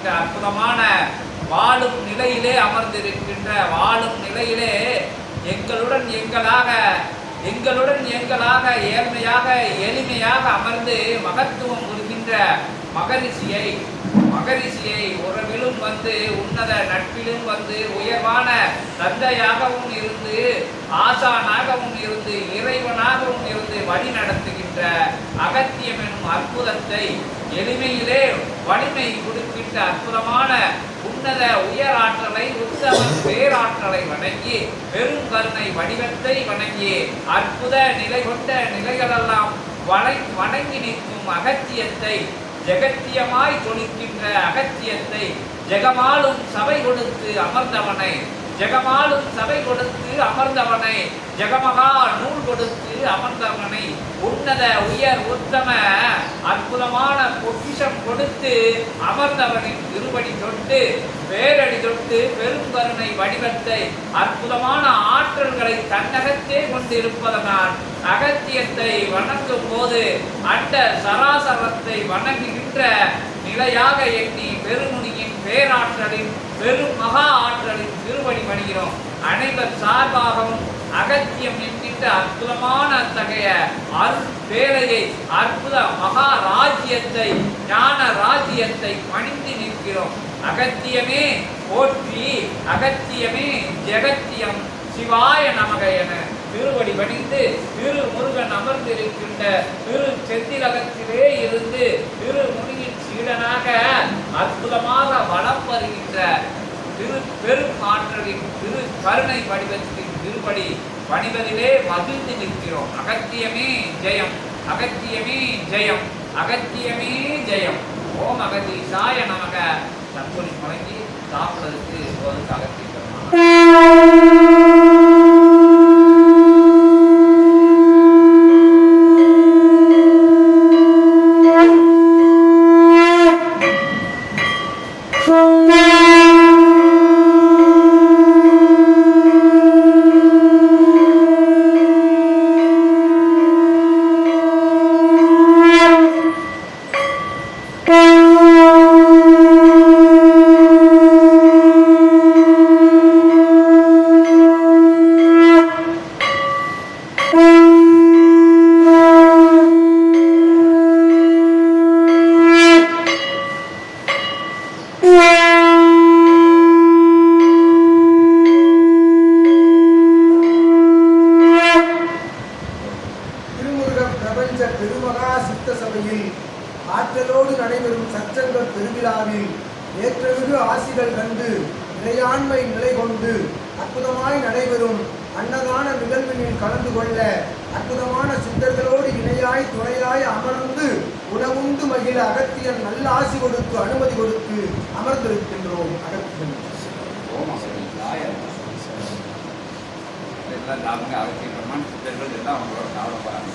கொண்டிருக்கின்ற அற்புதமான வாழும் நிலையிலே அமர்ந்திருக்கின்ற வாழும் நிலையிலே எங்களுடன் எங்களாக ஏழ்மையாக எளிமையாக அமர்ந்து மகத்துவம் புரிகின்ற மகரிஷியை உறவிலும் வந்து உன்னத நட்பிலும் வந்து உயர்வான தந்தையாகவும் இருந்து ஆசானாகவும் இருந்து இறைவனாகவும் இருந்து வழி நடத்துகின்ற அகத்தியம் எனும் அற்புதத்தை எளிமையிலே வலிமை கொடுக்கின்ற அற்புதமான உன்னத உயராற்றலை உத்தம பேராற்றலை வணங்கி பெரும் கருணை வடிவத்தை வணங்கி அற்புத நிலை கொண்ட நிலைகளெல்லாம் வணங்கி நிற்கும் அகத்தியத்தை ஜெகத்தியமாய் தொழிக்கின்ற அகத்தியத்தை ஜெகமாலும் சபை கொடுத்து அமர்ந்தவனை ஜெகமகா நூல் கொடுத்து அமர்ந்தவனை உன்னத உயர் உத்தம அற்புதமான பொக்கிஷம் கொடுத்து அமர்ந்தவனின் திருவடி தொட்டு பேரடி தொட்டு பெரும் கருணை வடிவத்தை அற்புதமான ஆற்றல்களை தன்னகத்தே கொண்டிருப்பதனால் அகத்தியத்தை வணங்கும் போது அண்ட சராசரத்தை வணங்குகின்ற நிலையாக எண்ணி பெருமுனியின் பேராற்றலின் பெரும் மகா ஆற்றலின் திருவடி பணிகிறோம். அனைவர் சார்பாகவும் அகத்தியம் என்கின்ற அற்புதமான அத்தகைய அருள் வேலையை அற்புத மகா ராஜ்யத்தை ஞான ராஜ்யத்தை பணிந்து நிற்கிறோம். அகத்தியமே போற்றி, அகத்தியமே ஜெகத்தியம், சிவாய நமக என திருவடி பணிந்து திரு முருகன் அமர்ந்திருக்கின்ற திரு செந்திலகத்திலே இருந்து திரு முனியின் சீடனாக அற்புதமாக வலம் வருகின்ற திரு பெரும் ஆற்றலின் திரு கருணை வடிவத்தின் திருப்படி பணிவதிலே மகிழ்ந்து நிற்கிறோம். அகத்தியமே ஜெயம், அகத்தியமே ஜெயம், அகத்தியமே ஜெயம். ஓம் அகதீசாய நமக. தற்பொழி முழங்கி சாப்பிடுவதற்கு அகத்தியம் பெருமகா சித்த சபையில் ஆற்றலோடு நடைபெறும் சச்சங்கள் பெருவிழாவில் ஏற்றமிகு ஆசிகள் கண்டு நிலையாண்மை நிலை கொண்டு அற்புதமாய் நடைபெறும் அன்னதான நிகழ்வினில் கலந்து கொள்ள அற்புதமான சித்தர்களோடு இணையாய் துணையாய் அமர்ந்து உணவுண்டு மகிழ அகத்தியன் நல்ல ஆசி கொடுத்து அனுமதி கொடுத்து அமர்ந்திருக்கின்றோம். அகத்தியன் எல்லாம் சித்தர்கள் எல்லாம் அவங்களோட சாப்பிட போறாங்க.